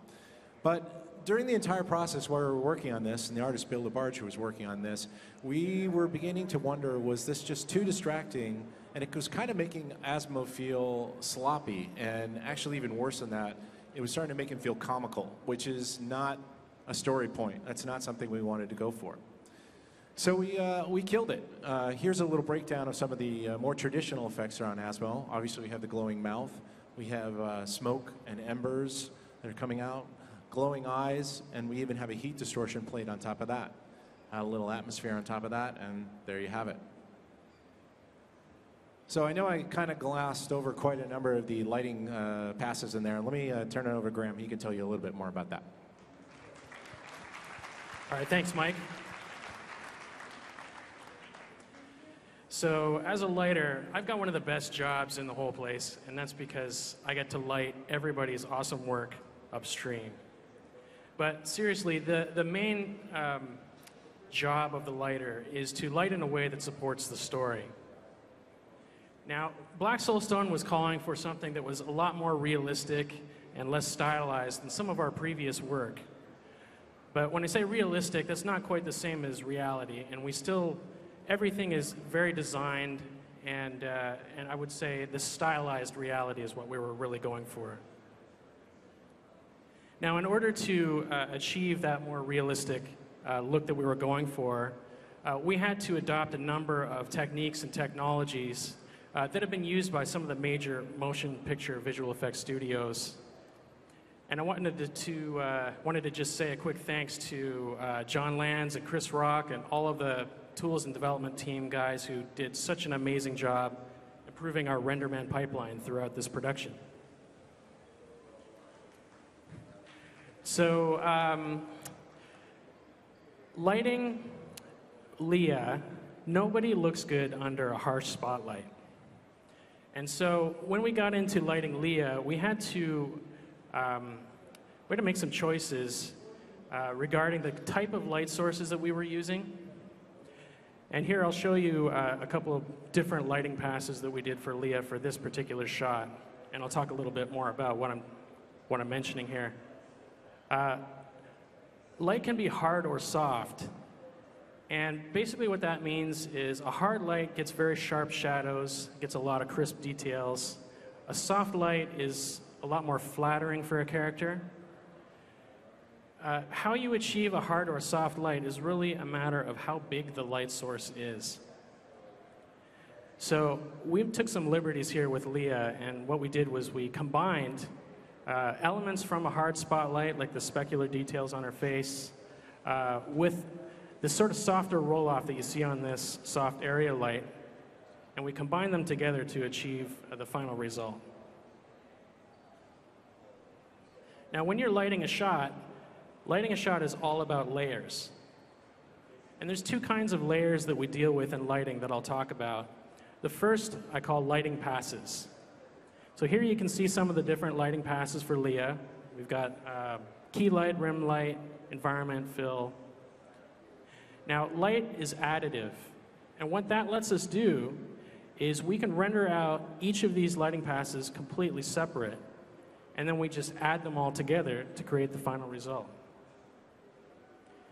But during the entire process while we were working on this, and the artist Bill LaBarge who was working on this, we were beginning to wonder, was this just too distracting? And it was kind of making Asmo feel sloppy, and actually even worse than that, it was starting to make him feel comical, which is not a story point. That's not something we wanted to go for. So we killed it. Here's a little breakdown of some of the more traditional effects around Asmo. Obviously, we have the glowing mouth. We have smoke and embers that are coming out, glowing eyes, and we even have a heat distortion plate on top of that. A little atmosphere on top of that, and there you have it. So I know I kind of glossed over quite a number of the lighting passes in there. Let me turn it over to Graham. He can tell you a little bit more about that. All right, thanks, Mike. So as a lighter, I've got one of the best jobs in the whole place, and that's because I get to light everybody's awesome work upstream. But seriously, the main job of the lighter is to light in a way that supports the story. Now, Black Soulstone was calling for something that was a lot more realistic and less stylized than some of our previous work. But when I say realistic, that's not quite the same as reality, and everything is very designed, and I would say the stylized reality is what we were really going for. Now, in order to achieve that more realistic look that we were going for, we had to adopt a number of techniques and technologies that have been used by some of the major motion picture visual effects studios. And I wanted to just say a quick thanks to John Lands and Chris Rock and all of the tools and development team guys who did such an amazing job improving our RenderMan pipeline throughout this production. So, lighting Leah, nobody looks good under a harsh spotlight. And so when we got into lighting Leah, we had to make some choices regarding the type of light sources that we were using. And here I'll show you a couple of different lighting passes that we did for Leah for this particular shot. And I'll talk a little bit more about what I'm mentioning here. Light can be hard or soft. And basically what that means is a hard light gets very sharp shadows, gets a lot of crisp details. A soft light is a lot more flattering for a character. How you achieve a hard or a soft light is really a matter of how big the light source is. So we took some liberties here with Leah, and what we did was we combined elements from a hard spotlight, like the specular details on her face, with this sort of softer roll-off that you see on this soft area light, and we combine them together to achieve the final result. Now, when you're lighting a shot is all about layers. And there's two kinds of layers that we deal with in lighting that I'll talk about. The first I call lighting passes. So here you can see some of the different lighting passes for Leah. We've got key light, rim light, environment, fill. Now, light is additive, and what that lets us do is we can render out each of these lighting passes completely separate, and then we just add them all together to create the final result.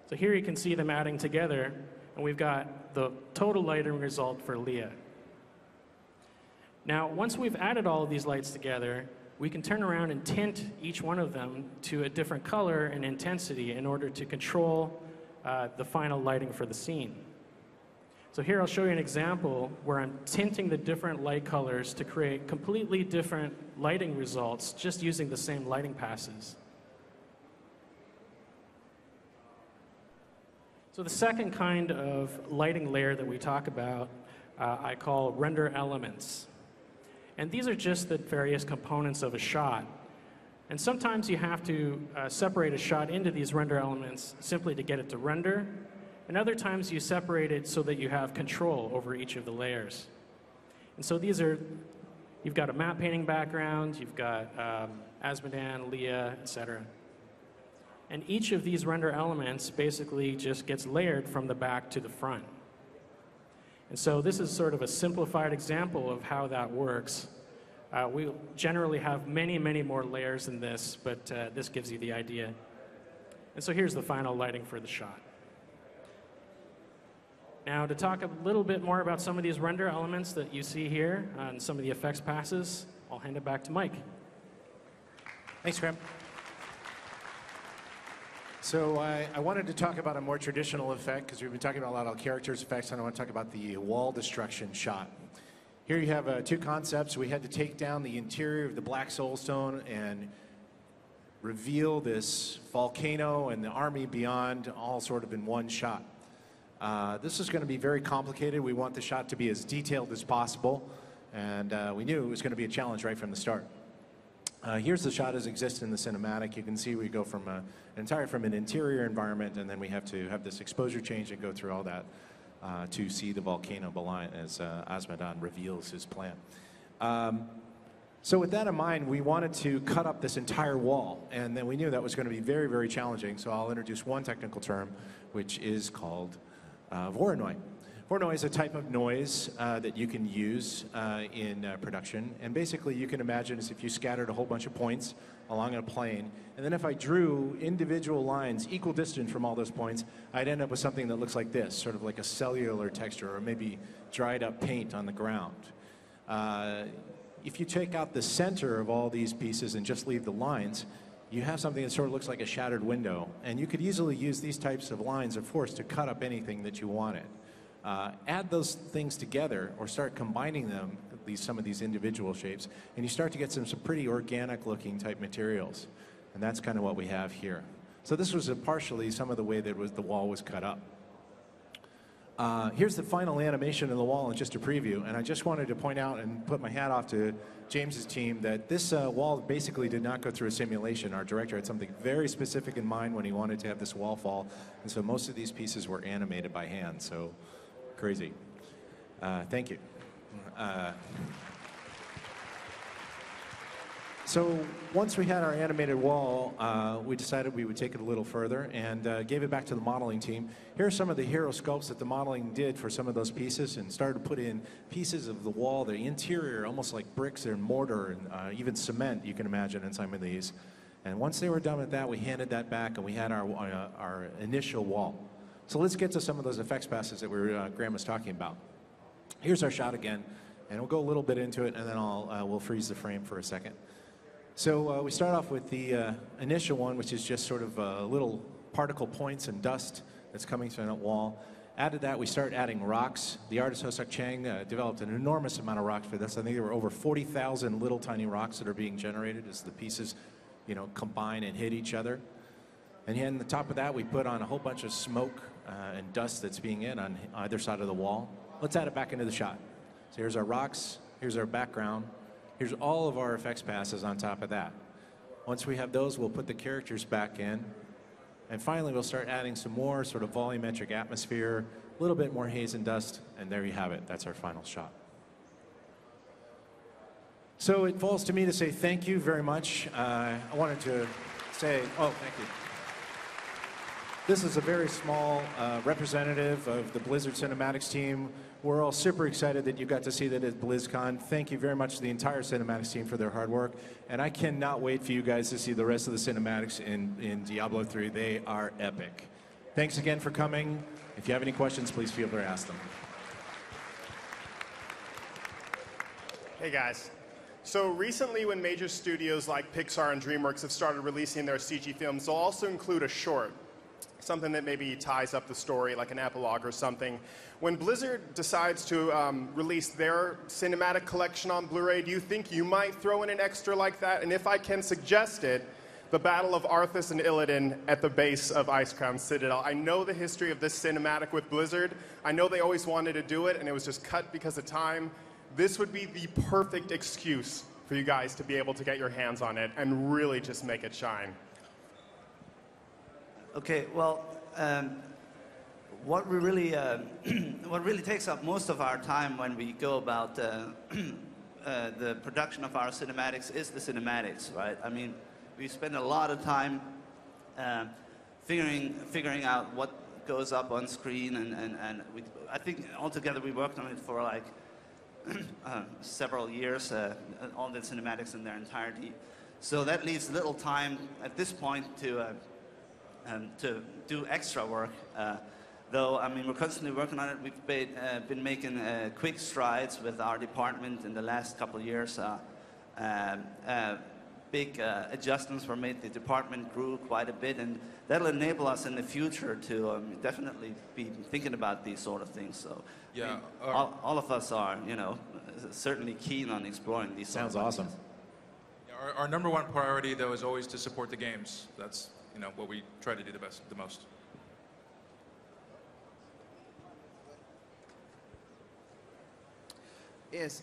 So here you can see them adding together, and we've got the total lighting result for Leah. Now, once we've added all of these lights together, we can turn around and tint each one of them to a different color and intensity in order to control the final lighting for the scene. So here I'll show you an example where I'm tinting the different light colors to create completely different lighting results just using the same lighting passes. So the second kind of lighting layer that we talk about I call render elements. And these are just the various components of a shot. And sometimes you have to separate a shot into these render elements simply to get it to render. And other times you separate it so that you have control over each of the layers. And so these are, you've got a matte painting background, you've got Asmodan, Leah, etc. And each of these render elements basically just gets layered from the back to the front. And so this is sort of a simplified example of how that works. We generally have many, many more layers than this, but this gives you the idea. And so here's the final lighting for the shot. Now, to talk a little bit more about some of these render elements that you see here and some of the effects passes, I'll hand it back to Mike. Thanks, Graham. So I wanted to talk about a more traditional effect because we've been talking about a lot of characters effects, and I want to talk about the wall destruction shot. Here you have two concepts. We had to take down the interior of the Black Soulstone and reveal this volcano and the army beyond all sort of in one shot. This is going to be very complicated. We want the shot to be as detailed as possible, and we knew it was going to be a challenge right from the start. Here's the shot as it exists in the cinematic. You can see we go from from an interior environment, and then we have to have this exposure change and go through all that to see the volcano behind as Asmodan reveals his plan. So with that in mind, we wanted to cut up this entire wall, and then we knew that was going to be very, very challenging, so I'll introduce one technical term, which is called Voronoi. Voronoi is a type of noise that you can use in production, and basically you can imagine as if you scattered a whole bunch of points along a plane, and then if I drew individual lines equal distance from all those points, I'd end up with something that looks like this, sort of like a cellular texture, or maybe dried up paint on the ground. If you take out the center of all these pieces and just leave the lines, you have something that sort of looks like a shattered window, and you could easily use these types of lines of force to cut up anything that you wanted. Add those things together or start combining them, some of these individual shapes, and you start to get some pretty organic looking type materials. And that's kind of what we have here. So this was partially some of the way that the wall was cut up. Here's the final animation of the wall and just a preview, and I just wanted to point out and put my hat off to James's team that this wall basically did not go through a simulation. Our director had something very specific in mind when he wanted to have this wall fall, and so most of these pieces were animated by hand, so crazy. Thank you. So once we had our animated wall, we decided we would take it a little further and gave it back to the modeling team. Here are some of the hero sculpts that the modeling did for some of those pieces, and started to put in pieces of the wall, the interior, almost like bricks and mortar and even cement, you can imagine, in some of these. And once they were done with that, we handed that back and we had our initial wall. So let's get to some of those effects passes that Graham was talking about. Here's our shot again, and we'll go a little bit into it, and then we'll freeze the frame for a second. So we start off with the initial one, which is just sort of little particle points and dust that's coming through that wall. Added that, we start adding rocks. The artist Hosuk Chang developed an enormous amount of rocks for this. I think there were over 40,000 little tiny rocks that are being generated as the pieces, combine and hit each other. And then on the top of that, we put on a whole bunch of smoke and dust that's being in on either side of the wall. Let's add it back into the shot. So here's our rocks, here's our background, here's all of our effects passes on top of that. Once we have those, we'll put the characters back in. And finally, we'll start adding some more sort of volumetric atmosphere, a little bit more haze and dust, and there you have it. That's our final shot. So it falls to me to say thank you very much. I wanted to say, thank you. This is a very small representative of the Blizzard Cinematics team. We're all super excited that you got to see that at BlizzCon. Thank you very much to the entire Cinematics team for their hard work. And I cannot wait for you guys to see the rest of the cinematics in Diablo 3. They are epic. Thanks again for coming. If you have any questions, please feel free to ask them. Hey guys. So recently when major studios like Pixar and DreamWorks have started releasing their CG films, they'll also include a short. Something that maybe ties up the story, like an epilogue or something. When Blizzard decides to release their cinematic collection on Blu-ray, do you think you might throw in an extra like that? And if I can suggest it, the Battle of Arthas and Illidan at the base of Icecrown Citadel. I know the history of this cinematic with Blizzard. I know they always wanted to do it, and it was just cut because of time. This would be the perfect excuse for you guys to be able to get your hands on it and really just make it shine. Okay, well, what really takes up most of our time when we go about the production of our cinematics is the cinematics, right? I mean, we spend a lot of time figuring out what goes up on screen, and I think altogether we worked on it for like several years, all the cinematics in their entirety. So that leaves little time at this point to to do extra work. Though, I mean, we're constantly working on it. We've been making quick strides with our department in the last couple of years. Big adjustments were made. The department grew quite a bit, and that'll enable us in the future to definitely be thinking about these sort of things. So, Yeah, I mean, all of us are, you know, certainly keen on exploring these. Sounds sort of awesome. ideas. Our number one priority, though, is always to support the games. That's, you know, what we try to do the most. Yes,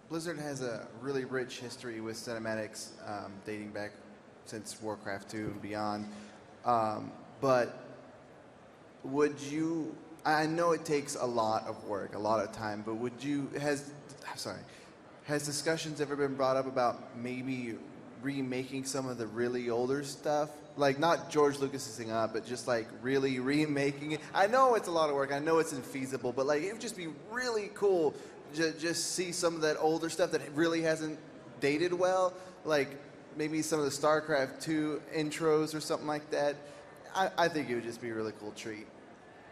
Blizzard has a really rich history with cinematics dating back since Warcraft 2 and beyond. But would you, I know it takes a lot of work, a lot of time, but would you, has discussions ever been brought up about maybe remaking some of the really older stuff? Like, not George Lucas's up, but just like really remaking it. I know it's a lot of work, I know it's infeasible, but like it would just be really cool just see some of that older stuff that really hasn't dated well, like maybe some of the StarCraft 2 intros or something like that. I think it would just be a really cool treat.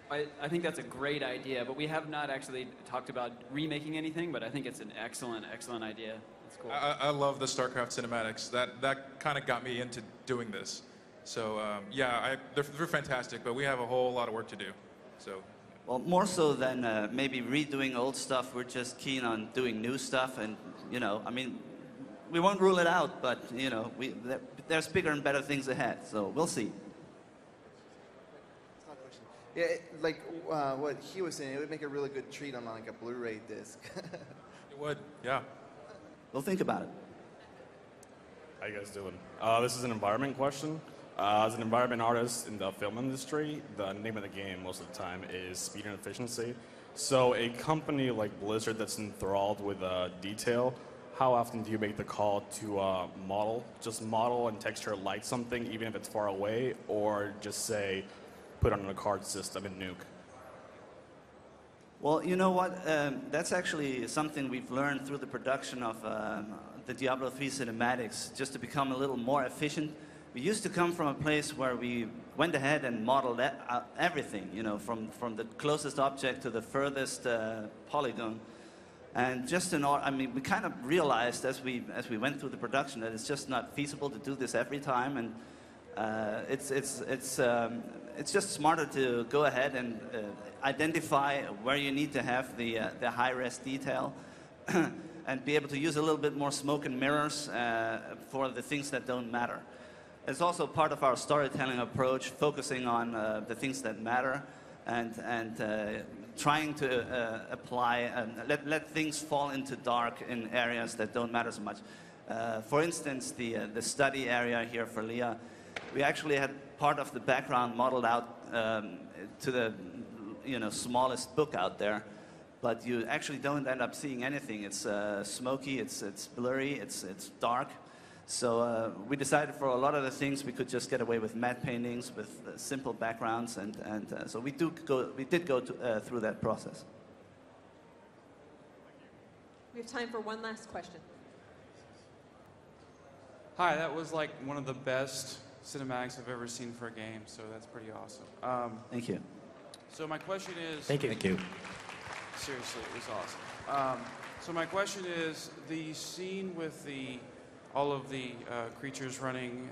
I think that's a great idea, but we have not actually talked about remaking anything, but I think it's an excellent, excellent idea. That's cool. I love the StarCraft cinematics. That kind of got me into doing this. So yeah, they're fantastic, but we have a whole lot of work to do. So. Well, more so than maybe redoing old stuff, we're just keen on doing new stuff, and you know, I mean, we won't rule it out, but you know, there's bigger and better things ahead, so we'll see. Yeah, like what he was saying, it would make a really good treat on like a Blu-ray disc. It would, yeah. We'll think about it. How you guys doing? This is an environment question. As an environment artist in the film industry, the name of the game most of the time is speed and efficiency. So a company like Blizzard that's enthralled with detail, how often do you make the call to just model and texture light something even if it's far away, or just say, put on a card system and nuke? Well, you know what? That's actually something we've learned through the production of the Diablo 3 cinematics, just to become a little more efficient. We used to come from a place where we went ahead and modeled everything, you know, from the closest object to the furthest polygon. And just I mean, we kind of realized as we went through the production that it's just not feasible to do this every time, and it's just smarter to go ahead and identify where you need to have the high-res detail, and be able to use a little bit more smoke and mirrors for the things that don't matter. It's also part of our storytelling approach, focusing on the things that matter, and trying to apply and let things fall into dark in areas that don't matter so much. For instance, the study area here for Leah, we actually had part of the background modeled out to the smallest book out there, but you actually don't end up seeing anything. It's smoky, it's blurry, it's dark. So we decided for a lot of the things we could just get away with matte paintings with simple backgrounds, and so we did go through that process. We have time for one last question. Hi, that was like one of the best cinematics I've ever seen for a game, so that's pretty awesome. Thank you. So my question is... Thank you. Thank you. Seriously, it was awesome. So my question is, the scene with all of the creatures running,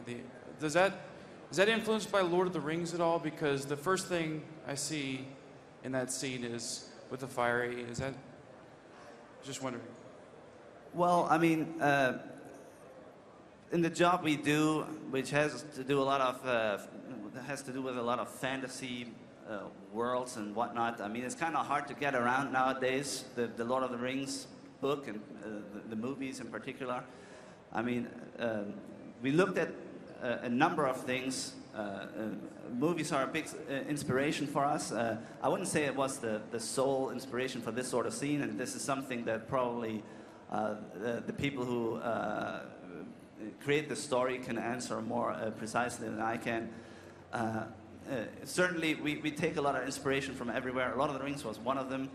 is that influenced by Lord of the Rings at all? Because the first thing I see in that scene is with the fiery. Is that? Just wondering. Well, I mean, in the job we do, which has to do with a lot of fantasy worlds and whatnot. I mean, it's kind of hard to get around nowadays. The Lord of the Rings book and the movies in particular. I mean, we looked at a number of things. Movies are a big inspiration for us. I wouldn't say it was the sole inspiration for this sort of scene, and this is something that probably the people who create the story can answer more precisely than I can. Certainly, we take a lot of inspiration from everywhere. Lord of the Rings was one of them.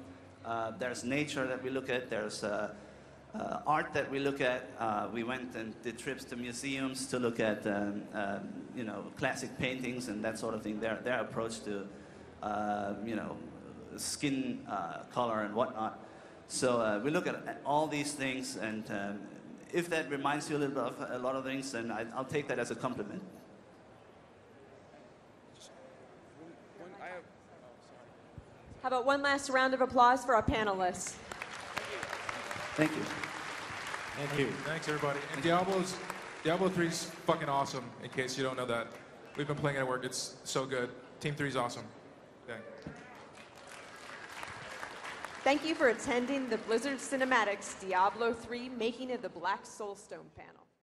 There's nature that we look at. There's art that we look at. We went and did trips to museums to look at you know, classic paintings and that sort of thing. Their approach to you know, skin color and whatnot. So we look at all these things, and if that reminds you a little bit of a lot of things, then I'll take that as a compliment. How about one last round of applause for our panelists? Thank you. Thank you. Thanks, everybody. And Diablo 3 is fucking awesome, in case you don't know that. We've been playing it at work. It's so good. Team 3 is awesome. Yeah. Thank you for attending the Blizzard Cinematics Diablo 3 Making of the Black Soulstone panel.